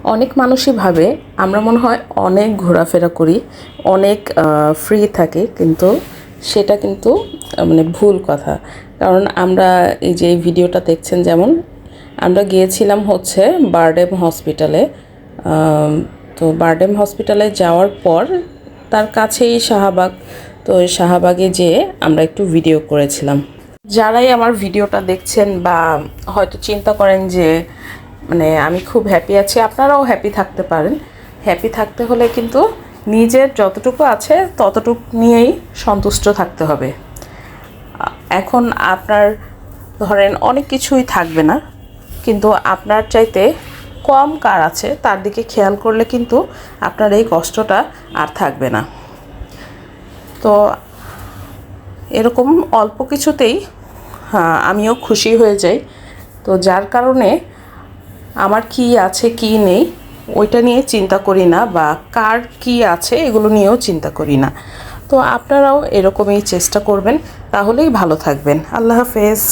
অনেক মানুষই ভাবে আমরা মনে হয় অনেক ঘোরাফেরা করি, অনেক ফ্রি থাকি, কিন্তু সেটা কিন্তু মানে ভুল কথা। কারণ আমরা এই যে এই ভিডিওটা দেখছেন, যেমন আমরা গিয়েছিলাম হচ্ছে বারডেম হসপিটালে। তো বারডেম হসপিটালে যাওয়ার পর তার কাছেই শাহবাগ, তো ওই শাহবাগে যেয়ে আমরা একটু ভিডিও করেছিলাম। যারাই আমার ভিডিওটা দেখছেন বা হয়তো চিন্তা করেন যে মানে আমি খুব হ্যাপি আছি, আপনারাও হ্যাপি থাকতে পারেন। হ্যাপি থাকতে হলে কিন্তু নিজের যতটুকু আছে ততটুকু নিয়েই সন্তুষ্ট থাকতে হবে। এখন আপনার ধরেন অনেক কিছুই থাকবে না, কিন্তু আপনার চাইতে কম কার আছে তার দিকে খেয়াল করলে কিন্তু আপনার এই কষ্টটা আর থাকবে না। তো এরকম অল্প কিছুতেই আমিও খুশি হয়ে যাই। তো যার কারণে আমার কি আছে কি নেই ওইটা নিয়ে চিন্তা করি না, বা কার কি আছে এগুলো নিয়েও চিন্তা করি না। তো আপনারাও এরকমই চেষ্টা করবেন, তাহলেই ভালো থাকবেন। আল্লাহ হাফেজ।